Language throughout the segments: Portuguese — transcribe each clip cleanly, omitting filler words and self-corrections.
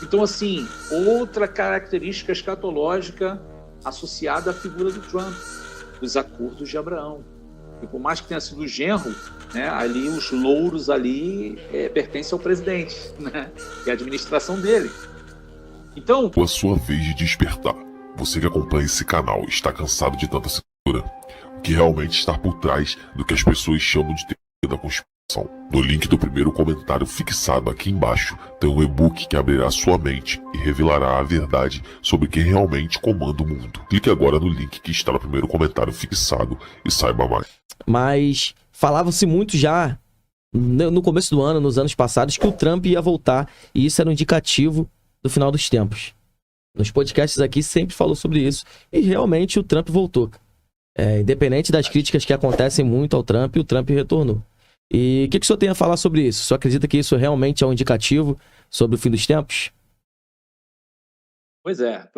Então, assim, outra característica escatológica associada à figura do Trump, os acordos de Abraão. E por mais que tenha sido genro, né, ali os louros ali pertencem ao presidente, né, e à administração dele. Então, A sua vez de despertar. Você que acompanha esse canal está cansado de tanta censura. O que realmente está por trás do que as pessoas chamam de teoria da conspiração. No link do primeiro comentário fixado aqui embaixo tem um e-book que abrirá sua mente e revelará a verdade sobre quem realmente comanda o mundo. Clique agora no link que está no primeiro comentário fixado e saiba mais. Mas falava-se muito já no começo do ano, nos anos passados, que o Trump ia voltar, e isso era um indicativo do final dos tempos. Nos podcasts aqui sempre falou sobre isso, e realmente o Trump voltou. Independente das críticas que acontecem muito ao Trump, o Trump retornou. E o que o senhor tem a falar sobre isso? O senhor acredita que isso realmente é um indicativo sobre o fim dos tempos? Pois é.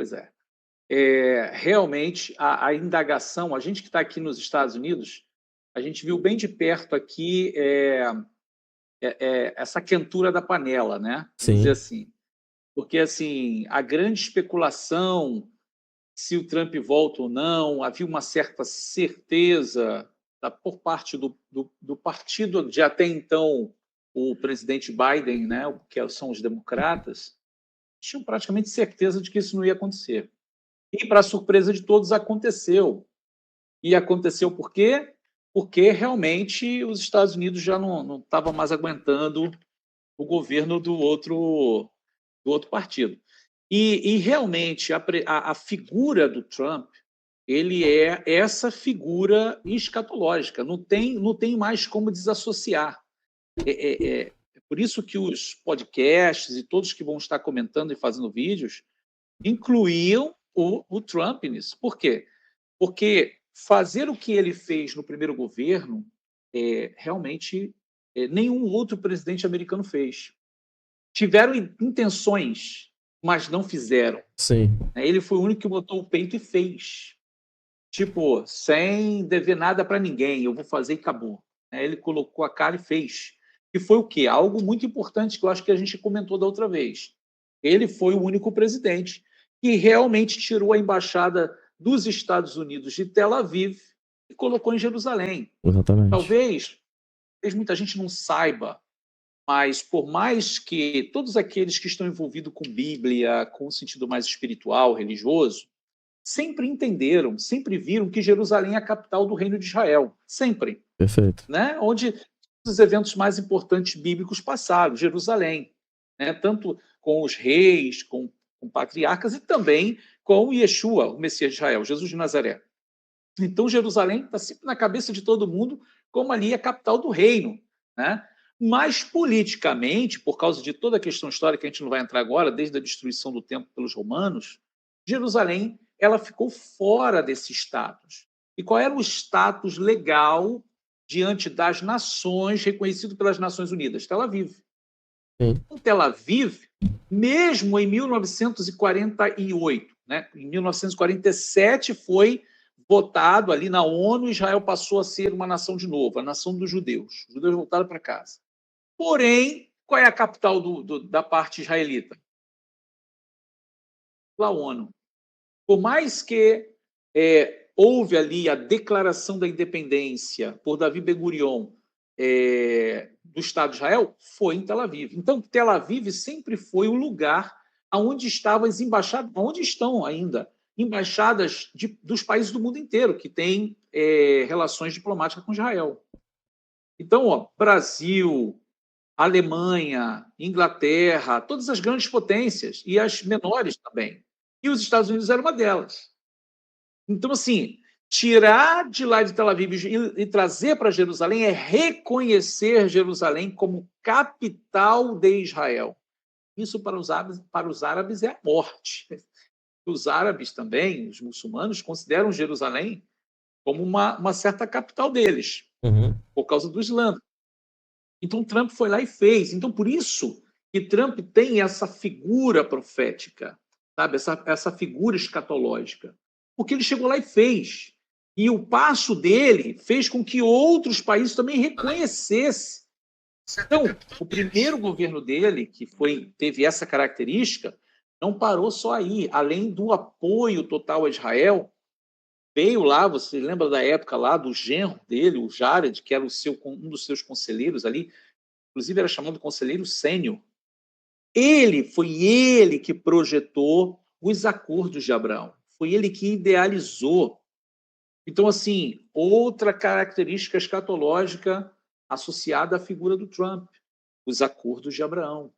Realmente, a indagação, a gente que está aqui nos Estados Unidos, a gente viu bem de perto aqui essa quentura da panela, né? Vamos Sim. dizer assim. Porque, assim, a grande especulação se o Trump volta ou não, havia uma certa certeza por parte do partido de até então o presidente Biden, né, que são os democratas, tinham praticamente certeza de que isso não ia acontecer. E, para surpresa de todos, aconteceu. E aconteceu por quê? Porque realmente os Estados Unidos já não estavam mais aguentando o governo do outro partido. E realmente, a figura do Trump, ele é essa figura escatológica, não tem mais como desassociar. É por isso que os podcasts e todos que vão estar comentando e fazendo vídeos incluíam o Trump nisso. Por quê? Porque fazer o que ele fez no primeiro governo, realmente nenhum outro presidente americano fez. Tiveram intenções, mas não fizeram. Sim. Ele foi o único que botou o peito e fez. Tipo, sem dever nada para ninguém, eu vou fazer e acabou. Ele colocou a cara e fez. E foi o quê? Algo muito importante que eu acho que a gente comentou da outra vez. Ele foi o único presidente que realmente tirou a embaixada dos Estados Unidos de Tel Aviv e colocou em Jerusalém. Exatamente. Talvez muita gente não saiba, mas por mais que todos aqueles que estão envolvidos com Bíblia, com o sentido mais espiritual, religioso, sempre entenderam, sempre viram que Jerusalém é a capital do reino de Israel. Sempre. Perfeito. Né? Onde os eventos mais importantes bíblicos passaram, Jerusalém. Né? Tanto com os reis, com patriarcas e também com Yeshua, o Messias de Israel, Jesus de Nazaré. Então, Jerusalém está sempre na cabeça de todo mundo como ali a capital do reino. Né? Mas, politicamente, por causa de toda a questão histórica que a gente não vai entrar agora, desde a destruição do templo pelos romanos, Jerusalém ela ficou fora desse status. E qual era o status legal diante das nações, reconhecido pelas Nações Unidas? Tel Aviv. Sim. Então, Tel Aviv, mesmo em 1948, né, em 1947 foi votado ali na ONU, Israel passou a ser uma nação de novo, a nação dos judeus. Os judeus voltaram para casa. Porém, qual é a capital da parte israelita? A ONU. Por mais que houve ali a declaração da independência por Davi Ben-Gurion do Estado de Israel, foi em Tel Aviv. Então, Tel Aviv sempre foi o lugar onde estavam as embaixadas, onde estão ainda embaixadas dos países do mundo inteiro que têm relações diplomáticas com Israel. Então, Brasil, Alemanha, Inglaterra, todas as grandes potências e as menores também. E os Estados Unidos era uma delas. Então, assim, tirar de lá de Tel Aviv e trazer para Jerusalém é reconhecer Jerusalém como capital de Israel. Isso para os árabes é a morte. Os árabes também, os muçulmanos, consideram Jerusalém como uma certa capital deles, por causa do Islã. Então, Trump foi lá e fez. Então, por isso que Trump tem essa figura profética, sabe? Essa figura escatológica. Porque ele chegou lá e fez. E o passo dele fez com que outros países também reconhecessem Então, o primeiro governo dele, que teve essa característica, não parou só aí. Além do apoio total a Israel, veio lá, você lembra da época lá do genro dele, o Jared, que era um dos seus conselheiros ali, inclusive era chamado de conselheiro sênior. Foi ele que projetou os acordos de Abraão. Foi ele que idealizou. Então, assim, outra característica escatológica associada à figura do Trump, os acordos de Abraão.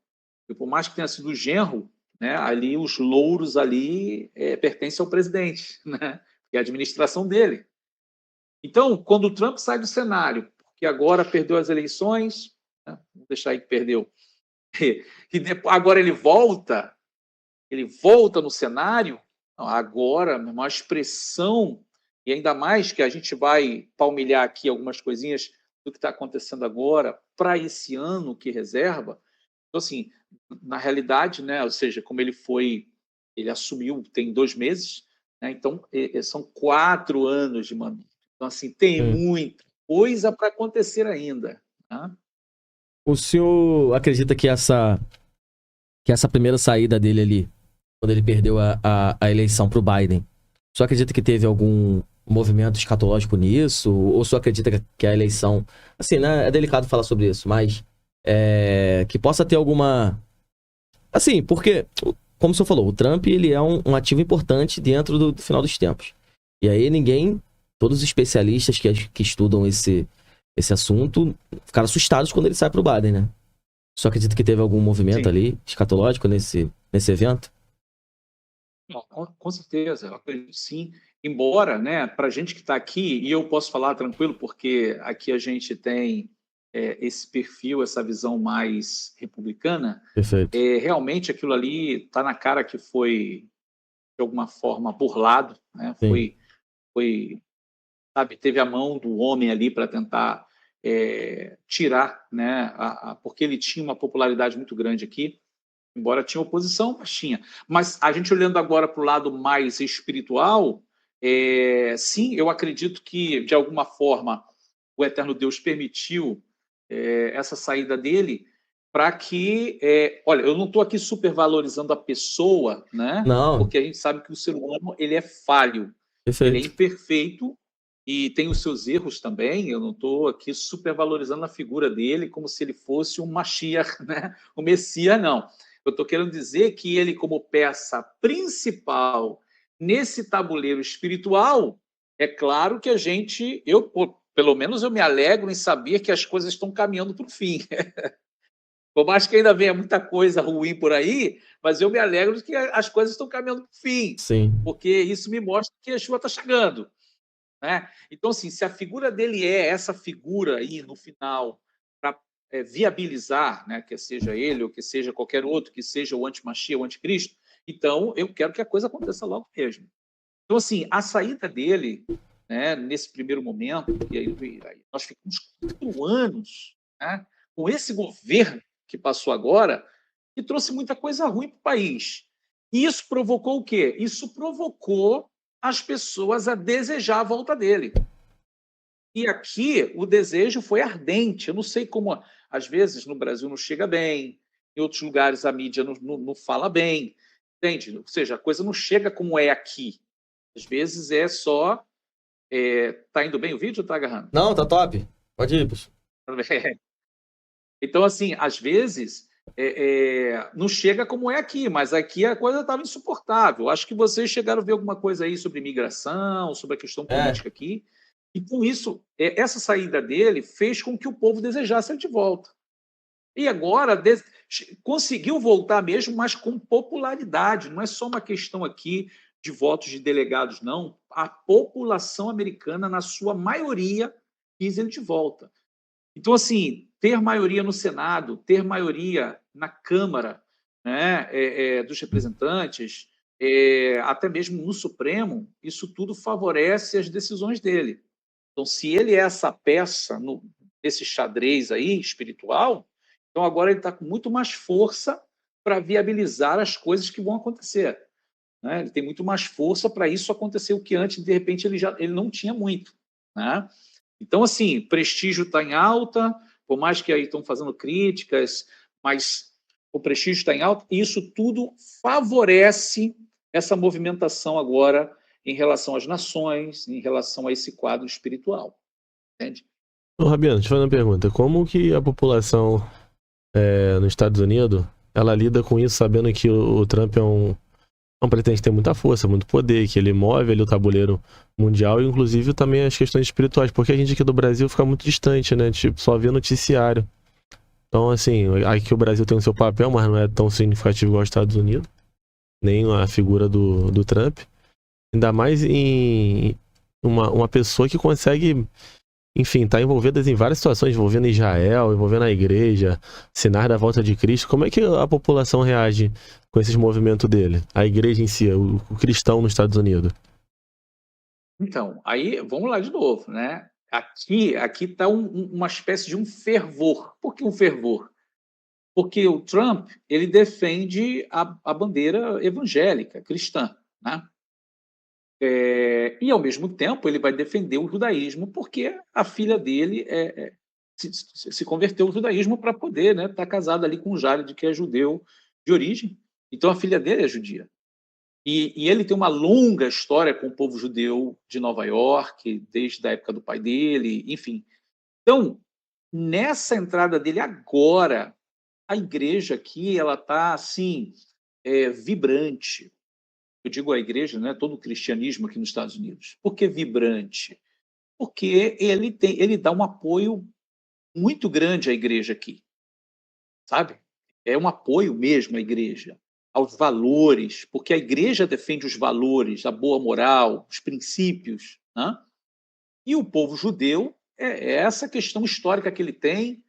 E por mais que tenha sido genro, né, ali os louros ali pertencem ao presidente, né, e à administração dele. Então, quando o Trump sai do cenário, porque agora perdeu as eleições, né, vamos deixar aí que perdeu, e depois, agora ele volta no cenário, agora uma expressão, e ainda mais que a gente vai palmilhar aqui algumas coisinhas do que está acontecendo agora para esse ano que reserva. Então, assim, na realidade, né, ou seja, como ele assumiu tem 2 meses, né, então são 4 anos de mandato. Então, assim, tem muita coisa para acontecer ainda. Né? O senhor acredita que essa primeira saída dele ali, quando ele perdeu a eleição para o Biden, o senhor acredita que teve algum movimento escatológico nisso? Ou o senhor acredita que a eleição... Assim, né, é delicado falar sobre isso, mas que possa ter alguma... Assim, porque, como o senhor falou, o Trump ele é um ativo importante dentro do final dos tempos. E aí todos os especialistas que estudam esse assunto ficaram assustados quando ele sai pro Biden, né? Só acredita que teve algum movimento ali escatológico nesse evento? Não, com certeza, eu acredito sim. Embora, né, para a gente que está aqui, e eu posso falar tranquilo, porque aqui a gente tem esse perfil, essa visão mais republicana, Perfeito. realmente aquilo ali está na cara que foi, de alguma forma, burlado, né? Sabe, teve a mão do homem ali para tentar tirar, né, porque ele tinha uma popularidade muito grande aqui, embora tinha oposição, mas tinha. Mas a gente olhando agora para o lado mais espiritual, sim, eu acredito que, de alguma forma, o Eterno Deus permitiu essa saída dele para que... olha, eu não estou aqui supervalorizando a pessoa, né? Não. Porque a gente sabe que o ser humano ele é falho, Perfeito. ele é imperfeito e tem os seus erros também. Eu não estou aqui supervalorizando a figura dele como se ele fosse um Mashiach, né? O Messias, não. Eu estou querendo dizer que ele, como peça principal nesse tabuleiro espiritual, é claro que pelo menos eu me alegro em saber que as coisas estão caminhando para o fim. Por mais que ainda venha muita coisa ruim por aí, mas eu me alegro que as coisas estão caminhando para o fim. Sim. Porque isso me mostra que a chuva está chegando. Né? Então, assim, se a figura dele é essa figura aí no final para viabilizar, né, que seja ele ou que seja qualquer outro, que seja o anti-Machia, o anticristo, então eu quero que a coisa aconteça logo mesmo. Então, assim, a saída dele, né, nesse primeiro momento, e aí nós ficamos 4 anos, né, com esse governo que passou agora, que trouxe muita coisa ruim para o país. E isso provocou o quê? Isso provocou as pessoas a desejar a volta dele. E aqui o desejo foi ardente. Eu não sei como, às vezes, no Brasil não chega bem, em outros lugares a mídia não fala bem, entende? Ou seja, a coisa não chega como é aqui. Às vezes é só... Tá indo bem o vídeo ou tá agarrando? Não, tá top. Pode ir, pessoal. Então, assim, às vezes não chega como é aqui, mas aqui a coisa estava insuportável. Acho que vocês chegaram a ver alguma coisa aí sobre imigração, sobre a questão política aqui. E com isso, essa saída dele fez com que o povo desejasse ele de volta. E agora conseguiu voltar mesmo, mas com popularidade. Não é só uma questão aqui de votos de delegados, não. A população americana, na sua maioria, quis ele de volta. Então, assim, ter maioria no Senado, ter maioria na Câmara, né, dos Representantes, até mesmo no Supremo, isso tudo favorece as decisões dele. Então, se ele é essa peça nesse xadrez aí espiritual, então agora ele está com muito mais força para viabilizar as coisas que vão acontecer. Né? Ele tem muito mais força para isso acontecer, o que antes, de repente, ele não tinha muito. Né? Então, assim, prestígio está em alta, por mais que aí estão fazendo críticas, mas o prestígio está em alta, e isso tudo favorece essa movimentação agora em relação às nações, em relação a esse quadro espiritual. Entende? Ô, Rabino, deixa eu fazer uma pergunta. Como que a população nos Estados Unidos, ela lida com isso, sabendo que o Trump é um pretende ter muita força, muito poder, que ele move ali o tabuleiro mundial e inclusive também as questões espirituais, porque a gente aqui do Brasil fica muito distante, né? Tipo, só vê noticiário. Então, assim, aqui o Brasil tem o seu papel, mas não é tão significativo igual os Estados Unidos, nem a figura do Trump. Ainda mais em uma pessoa que consegue, enfim, tá envolvida em várias situações, envolvendo Israel, envolvendo a igreja, sinais da volta de Cristo. Como é que a população reage com esses movimentos dele? A igreja em si, o cristão nos Estados Unidos? Então, aí vamos lá de novo, né? Aqui está uma espécie de um fervor. Por que um fervor? Porque o Trump ele defende a bandeira evangélica, cristã, né? E, ao mesmo tempo, ele vai defender o judaísmo, porque a filha dele se converteu ao judaísmo para poder, né, estar casada ali com o Jared, que é judeu de origem. Então, a filha dele é judia. E ele tem uma longa história com o povo judeu de Nova York, desde a época do pai dele, enfim. Então, nessa entrada dele agora, a igreja aqui ela está assim, vibrante. Eu digo a igreja, né, todo o cristianismo aqui nos Estados Unidos. Por que vibrante? Porque ele dá um apoio muito grande à igreja aqui, sabe? É um apoio mesmo à igreja, aos valores, porque a igreja defende os valores, a boa moral, os princípios, né? E o povo judeu é essa questão histórica que ele tem,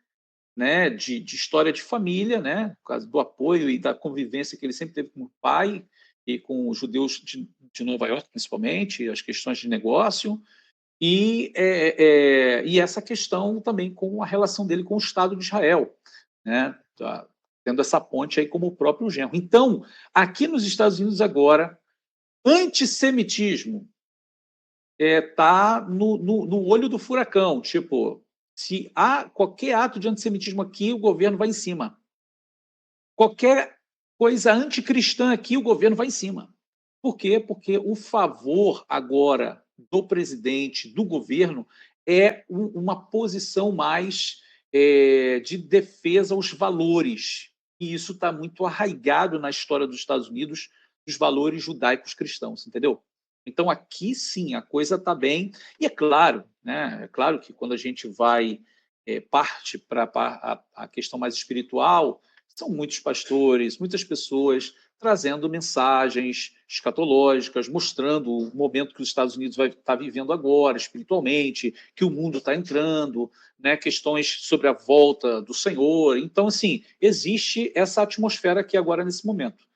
né, de história de família, né, por causa do apoio e da convivência que ele sempre teve com o pai e com os judeus de Nova York, principalmente, as questões de negócio, e essa questão também com a relação dele com o Estado de Israel, né, tendo essa ponte aí como o próprio genro. Então, aqui nos Estados Unidos agora, antissemitismo está no olho do furacão, tipo, se há qualquer ato de antissemitismo aqui, o governo vai em cima. Qualquer coisa anticristã aqui, o governo vai em cima. Por quê? Porque o favor agora do presidente, do governo, é uma posição mais de defesa aos valores. E isso está muito arraigado na história dos Estados Unidos, dos valores judaicos cristãos, entendeu? Então, aqui sim, a coisa está bem. E é claro, né? É claro que quando a gente parte para a questão mais espiritual, são muitos pastores, muitas pessoas trazendo mensagens escatológicas, mostrando o momento que os Estados Unidos vai estar vivendo agora, espiritualmente, que o mundo está entrando, né? Questões sobre a volta do Senhor. Então, assim, existe essa atmosfera aqui agora nesse momento.